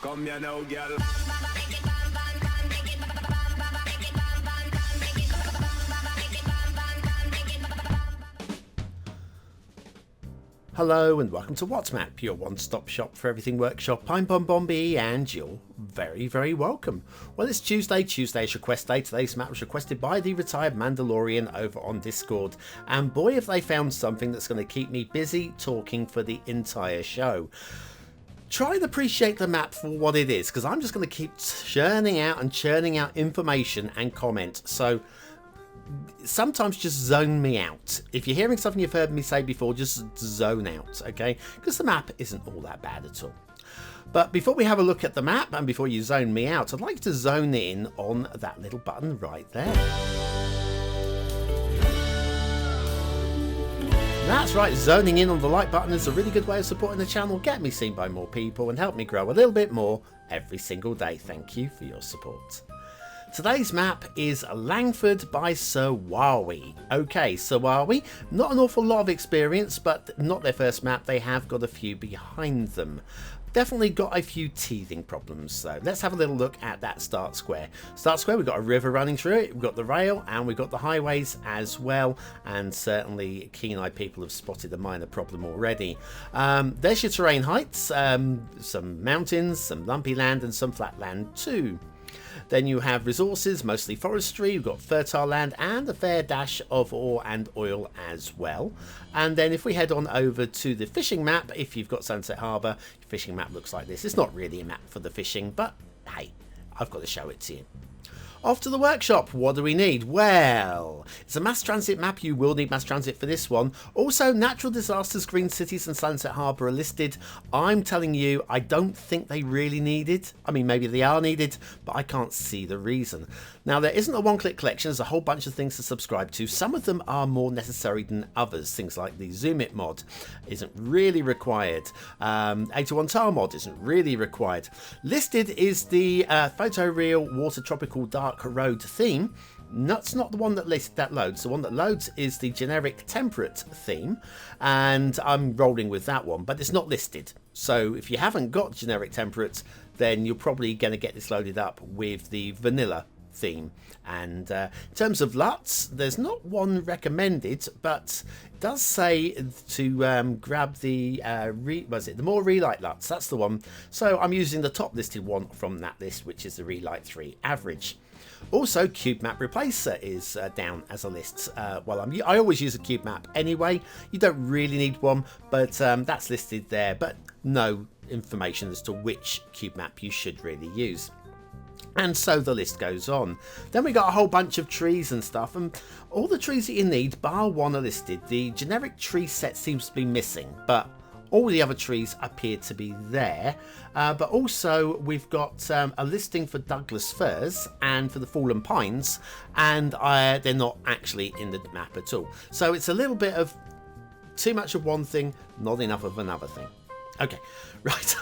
Come here now, girl. Hello and welcome to What's Map, your one-stop shop for everything workshop. I'm BonBonB and you're very welcome. Well, it's Tuesday. Tuesday's request day. Today's map was requested by the retired Mandalorian over on Discord. And boy, have they found something that's going to keep me busy talking for the entire show. Try and appreciate the map for what it is, because I'm just going to keep churning out information and comment. So sometimes just zone me out. If you're hearing something you've heard me say before, just zone out, okay? Because the map isn't all that bad at all. But before we have a look at the map and before you zone me out, I'd like to zone in on that little button right there. That's right, zoning in on the like button is a really good way of supporting the channel, get me seen by more people and help me grow a little bit more every single day. Thank you for your support. Today's map is Langford by SirWahwee. Okay, SirWahwee, not an awful lot of experience, but not their first map. They have got a few behind them. Definitely got a few teething problems, so let's have a little look at that start square. Start square, we've got a river running through it, we've got the rail, and we've got the highways as well, and certainly keen-eyed people have spotted a minor problem already. There's your terrain heights, some mountains, some lumpy land, and some flat land too. Then you have resources, mostly forestry, you've got fertile land and a fair dash of ore and oil as well. And then if we head on over to the fishing map, if you've got Sunset Harbour, your fishing map looks like this. It's not really a map for the fishing, but hey, I've got to show it to you. Off to the workshop. What do we need? Well, it's a mass transit map. You will need mass transit for this one. Also, natural disasters, green cities and Sunset Harbour are listed. I'm telling you, I don't think they really need it. I mean, maybe they are needed, but I can't see the reason. Now, there isn't a one-click collection. There's a whole bunch of things to subscribe to. Some of them are more necessary than others. Things like the Zoom It mod isn't really required. 81 Tile mod isn't really required. Listed is the Photoreal Water Tropical Dark Road theme. That's not the one that loads. The one that loads is the generic temperate theme, and I'm rolling with that one, but it's not listed. So if you haven't got generic temperate, then you're probably going to get this loaded up with the vanilla theme. And in terms of LUTs, there's not one recommended, but it does say to grab the the more Relight LUTs. That's the one. So I'm using the top listed one from that list, which is the Relight 3 average. Also, Cube Map Replacer is down as a list. I always use a Cube Map anyway. You don't really need one, but that's listed there, but no information as to which Cube Map you should really use. And so the list goes on. Then we got a whole bunch of trees and stuff, and all the trees that you need, bar one, are listed. The generic tree set seems to be missing, but all the other trees appear to be there. But also we've got a listing for Douglas firs and for the fallen pines, and they're not actually in the map at all. So it's a little bit of too much of one thing, not enough of another thing. Okay, right.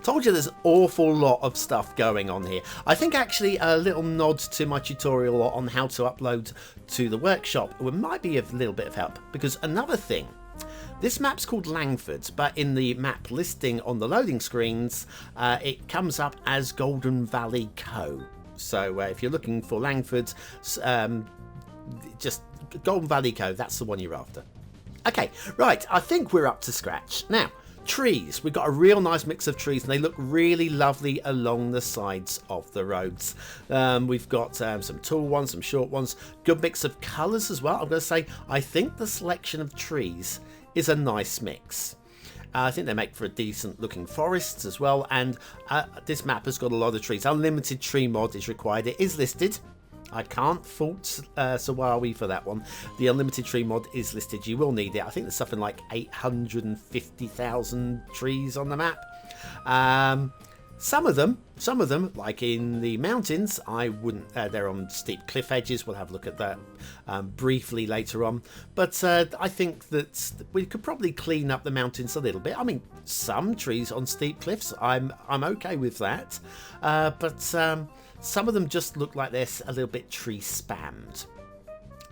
Told you there's an awful lot of stuff going on here. I think actually a little nod to my tutorial on how to upload to the workshop might be a little bit of help, because another thing, this map's called Langford, but in the map listing on the loading screens, it comes up as Golden Valley Co. So if you're looking for Langford, just Golden Valley Co, that's the one you're after. Okay, right, I think we're up to scratch. Now, trees. We've got a real nice mix of trees, and they look really lovely along the sides of the roads. We've got some tall ones, some short ones, good mix of colours as well. I'm going to say I think the selection of trees is a nice mix. I think they make for a decent looking forests as well, and this map has got a lot of trees. Unlimited tree mod is required. It is listed. I can't fault SirWahwee for that one. The unlimited tree mod is listed. You will need it. I think there's something like 850,000 trees on the map. Some of them, like in the mountains, I wouldn't. They're on steep cliff edges. We'll have a look at that briefly later on. But I think that we could probably clean up the mountains a little bit. I mean, some trees on steep cliffs, I'm okay with that. But some of them just look like they're a little bit tree spammed.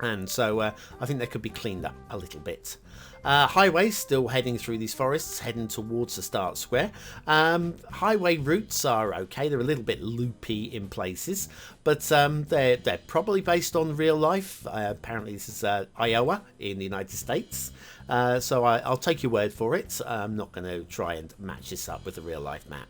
And so I think they could be cleaned up a little bit. Highways still heading through these forests, heading towards the start square. Highway routes are okay. They're a little bit loopy in places, but they're probably based on real life. Apparently this is Iowa in the United States. So I'll take your word for it. I'm not going to try and match this up with a real life map.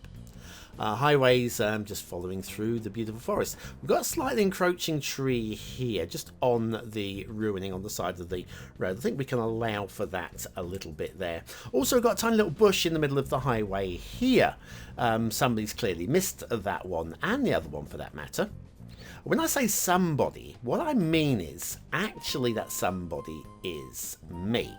Highways, just following through the beautiful forest. We've got a slightly encroaching tree here, just on the ruining on the side of the road. I think we can allow for that a little bit there. Also got a tiny little bush in the middle of the highway here. Somebody's clearly missed that one, and the other one for that matter. When I say somebody, what I mean is actually that somebody is me.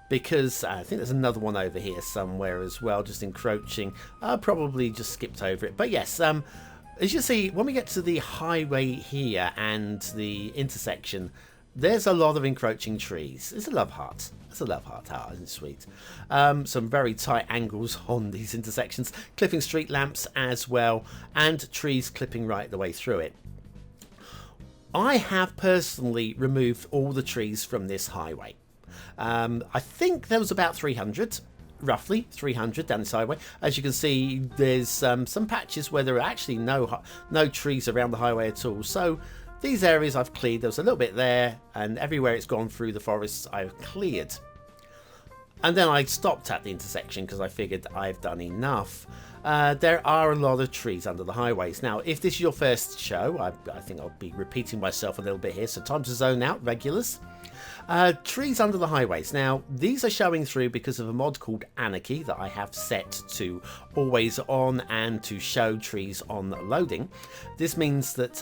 Because I think there's another one over here somewhere as well, just encroaching. I probably just skipped over it. But yes, as you see, when we get to the highway here and the intersection, there's a lot of encroaching trees. It's a love heart. It's a love heart, isn't it sweet? Some very tight angles on these intersections, clipping street lamps as well, and trees clipping right the way through it. I have personally removed all the trees from this highway. I think there was about 300, roughly 300 down this highway. As you can see, there's some patches where there are actually no trees around the highway at all. So these areas I've cleared. There was a little bit there, and everywhere it's gone through the forests I've cleared. And then I stopped at the intersection because I figured I've done enough. There are a lot of trees under the highways. Now, if this is your first show, I think I'll be repeating myself a little bit here, so time to zone out, regulars. Trees under the highways. Now, these are showing through because of a mod called Anarchy that I have set to always on and to show trees on loading. This means that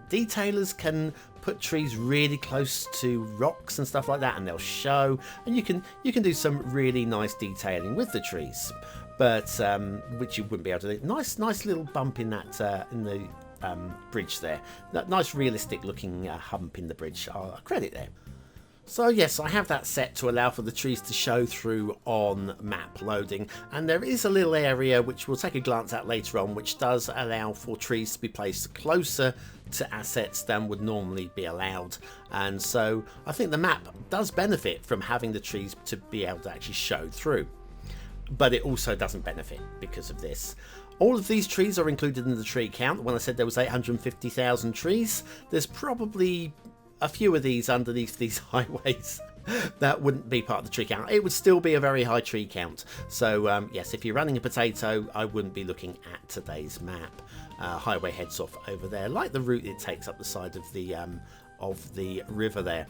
detailers can put trees really close to rocks and stuff like that, and they'll show, and you can do some really nice detailing with the trees, but which you wouldn't be able to do. Nice little bump in that in the bridge there. That nice realistic looking hump in the bridge. I'll credit there. So yes, I have that set to allow for the trees to show through on map loading, and there is a little area which we'll take a glance at later on, which does allow for trees to be placed closer to assets than would normally be allowed. And so I think the map does benefit from having the trees to be able to actually show through, but it also doesn't benefit because of this. All of these trees are included in the tree count. When I said there was 850,000 trees, there's probably a few of these underneath these highways that wouldn't be part of the tree count. It would still be a very high tree count. So yes, if you're running a potato, I wouldn't be looking at today's map. Highway heads off over there, like the route it takes up the side of the river there.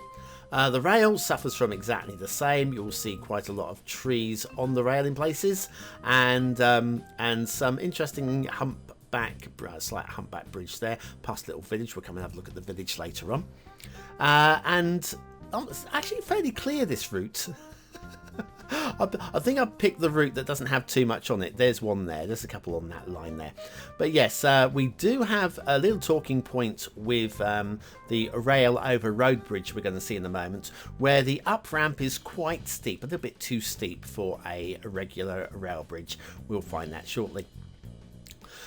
The rail suffers from exactly the same. You'll see quite a lot of trees on the rail in places, and some interesting slight humpback bridge there, past little village. We'll come and have a look at the village later on. It's actually fairly clear, this route. I think I've picked the route that doesn't have too much on it. There's one there. There's a couple on that line there. But yes, we do have a little talking point with the rail over road bridge we're going to see in a moment, where the up ramp is quite steep, a little bit too steep for a regular rail bridge. We'll find that shortly.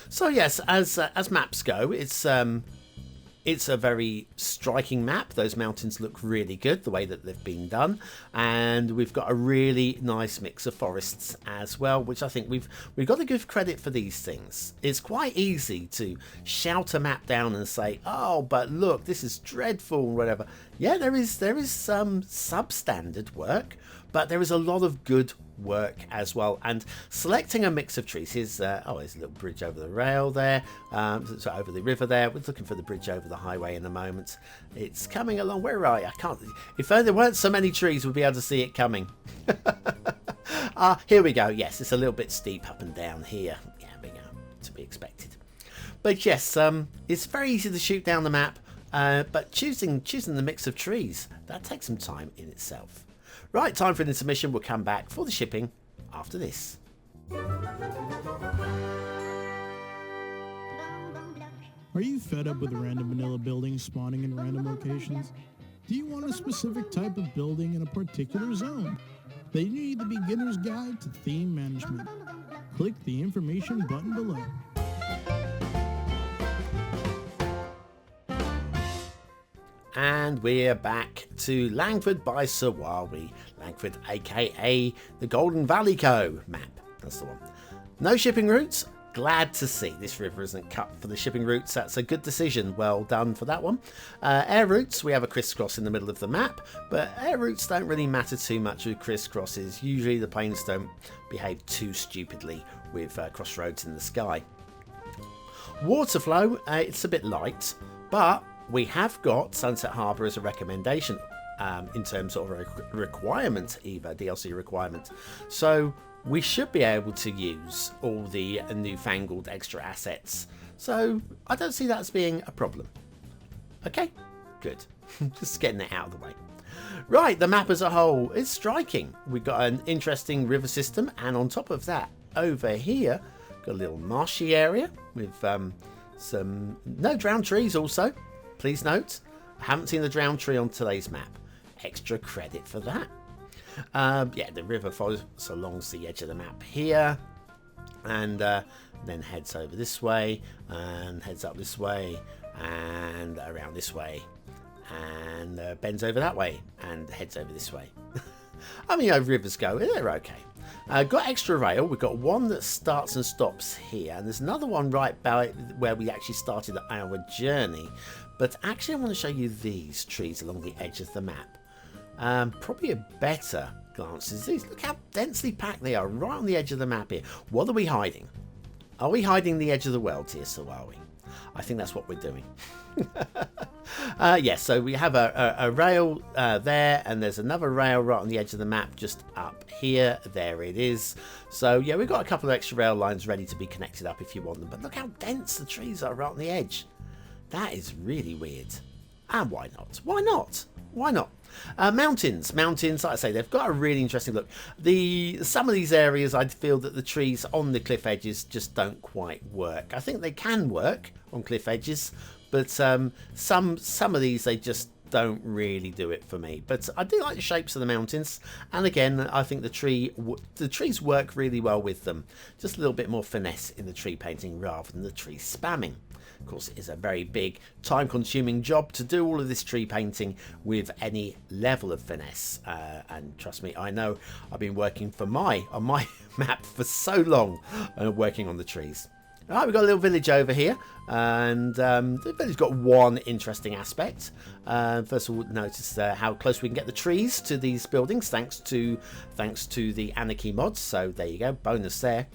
So yes, as maps go, it's a very striking map. Those mountains look really good, the way that they've been done, and we've got a really nice mix of forests as well, which I think we've got to give credit for these things. It's quite easy to shout a map down and say, "Oh, but look, this is dreadful," or whatever. Yeah, there is some substandard work, but there is a lot of good work as well. And selecting a mix of trees, there's a little bridge over the rail there, so over the river there. We're looking for the bridge over the highway in a moment. It's coming along. Where are you? I can't. If there weren't so many trees, we'd be able to see it coming. Here we go. Yes, it's a little bit steep up and down here. Yeah, we go, to be expected. But yes, it's very easy to shoot down the map, but choosing the mix of trees, that takes some time in itself. Right, time for an intermission. We'll come back for the shipping after this. Are you fed up with random vanilla buildings spawning in random locations? Do you want a specific type of building in a particular zone? Then you need the beginner's guide to theme management. Click the information button below. and we're back to Langford by SirWahwee. Langford, aka the Golden Valley Co. map. That's the one. No shipping routes. Glad to see this river isn't cut for the shipping routes. That's a good decision. Well done for that one. Air routes, we have a crisscross in the middle of the map, but air routes don't really matter too much with crisscrosses. Usually the planes don't behave too stupidly with crossroads in the sky. Water flow, it's a bit light, but we have got Sunset Harbour as a recommendation in terms of a requirement, either DLC requirement. So we should be able to use all the newfangled extra assets. So I don't see that as being a problem. Okay, good. Just getting it out of the way. Right, the map as a whole is striking. We've got an interesting river system, and on top of that, over here, got a little marshy area with some no drowned trees also. Please note, I haven't seen the drowned tree on today's map. Extra credit for that. Yeah, the river follows along the edge of the map here, and then heads over this way, and heads up this way, and around this way, and bends over that way, and heads over this way. I mean, rivers go, they're okay. Got extra rail. We've got one that starts and stops here, and there's another one right about where we actually started our journey. But actually, I want to show you these trees along the edge of the map. Probably a better glance is these. Look how densely packed they are right on the edge of the map here. What are we hiding? Are we hiding the edge of the world here, SirWahwee? I think that's what we're doing. Yeah, so we have a rail there, and there's another rail right on the edge of the map just up here. There it is. So yeah, we've got a couple of extra rail lines ready to be connected up if you want them. But look how dense the trees are right on the edge. That is really weird. And why not? Why not? Why not? Mountains, like I say, they've got a really interesting look. Some of these areas, I feel that the trees on the cliff edges just don't quite work. I think they can work on cliff edges, but some of these, they just don't really do it for me. But I do like the shapes of the mountains, and again, I think the trees work really well with them. Just a little bit more finesse in the tree painting rather than the tree spamming. Of course, it is a very big, time-consuming job to do all of this tree painting with any level of finesse. And trust me, I know I've been working on my map for so long, working on the trees. All right, we've got a little village over here, and the village got one interesting aspect. First of all, notice how close we can get the trees to these buildings, thanks to the Anarchy mods. So there you go, bonus there.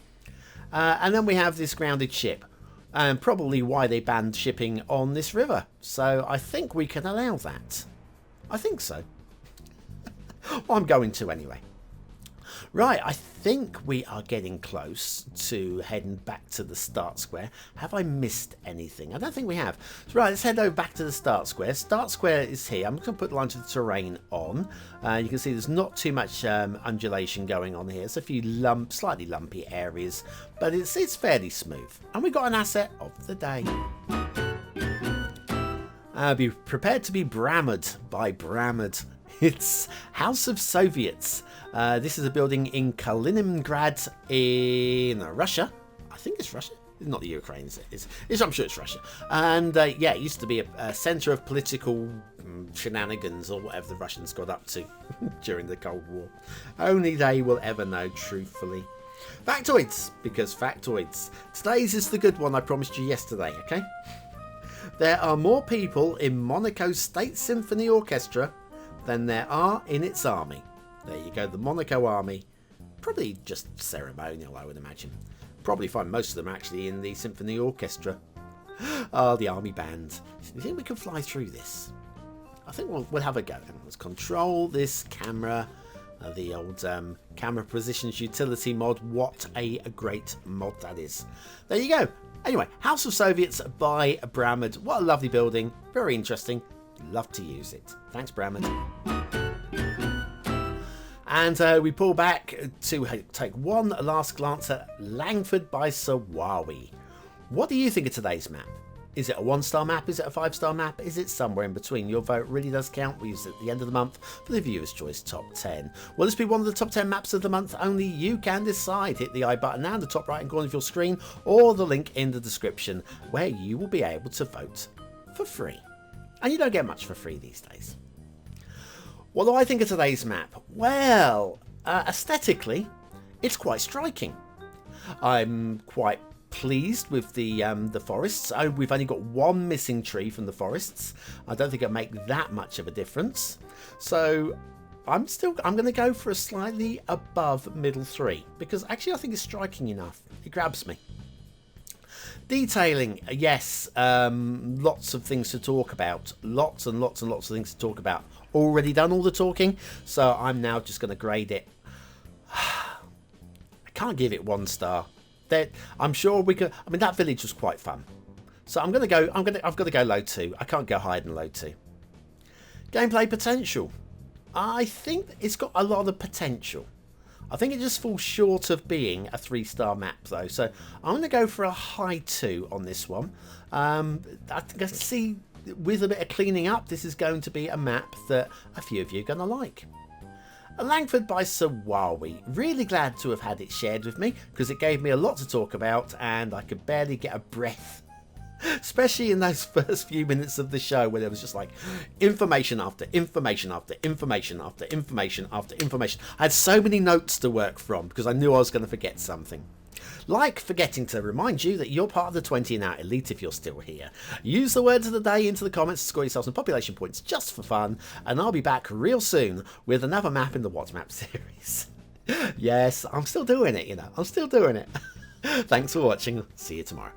And then we have this grounded ship. And probably why they banned shipping on this river. So I think we can allow that. I think so. Well, I'm going to anyway. Right, I think we are getting close to heading back to the start square. Have I missed anything? I don't think we have. So right, let's head over back to the start square. Start square is here. I'm just going to put the lines of the terrain on. You can see there's not too much undulation going on here. There's a few slightly lumpy areas, but it's fairly smooth. And we've got an asset of the day. Be prepared to be Brammered by Brammered. It's House of Soviets. This is a building in Kaliningrad in Russia. I think it's Russia. It's not the Ukraine, is it? I'm sure it's Russia. And yeah, it used to be a centre of political shenanigans or whatever the Russians got up to during the Cold War. Only they will ever know, truthfully. Factoids, because factoids. Today's is the good one I promised you yesterday, okay? There are more people in Monaco's State Symphony Orchestra than there are in its army. There you go, the Monaco army. Probably just ceremonial, I would imagine. Probably find most of them actually in the symphony orchestra. Oh, the army band. You think we can fly through this? I think we'll have a go. Let's control this camera. The old camera positions utility mod. What a great mod that is. There you go. Anyway, House of Soviets by Brammered. What a lovely building. Very interesting. Love to use it. Thanks, Brammered. And we pull back to take one last glance at Langford by SirWahwee. What do you think of today's map? Is it a 1-star map? Is it a 5-star map? Is it somewhere in between? Your vote really does count. We use it at the end of the month for the Viewer's Choice Top 10. Will this be one of the top 10 maps of the month? Only you can decide. Hit the I button now in the top right hand corner of your screen, or the link in the description where you will be able to vote for free. And you don't get much for free these days. What do I think of today's map? Well, aesthetically, it's quite striking. I'm quite pleased with the forests. We've only got one missing tree from the forests. I don't think it'll make that much of a difference. So I'm going to go for a slightly above middle 3 because actually I think it's striking enough. It grabs me. Detailing, yes, lots of things to talk about. Lots and lots and lots of things to talk about. Already done all the talking, so I'm now just going to grade it. I can't give it 1 star. I'm sure we could. I mean, that village was quite fun. So I'm going to go. I've got to go low 2. I can't go higher than low 2. Gameplay potential. I think it's got a lot of potential. I think it just falls short of being a 3-star map though. So I'm going to go for a high 2 on this one. I can see with a bit of cleaning up, this is going to be a map that a few of you are going to like. Langford by SirWahwee. Really glad to have had it shared with me because it gave me a lot to talk about and I could barely get a breath. Especially in those first few minutes of the show where there was just like information after information after information after information after information. I had so many notes to work from because I knew I was going to forget something. Like forgetting to remind you that you're part of the 20 and out elite if you're still here. Use the words of the day into the comments to score yourself some population points just for fun, and I'll be back real soon with another map in the What Map series. Yes, I'm still doing it, you know. I'm still doing it. Thanks for watching. See you tomorrow.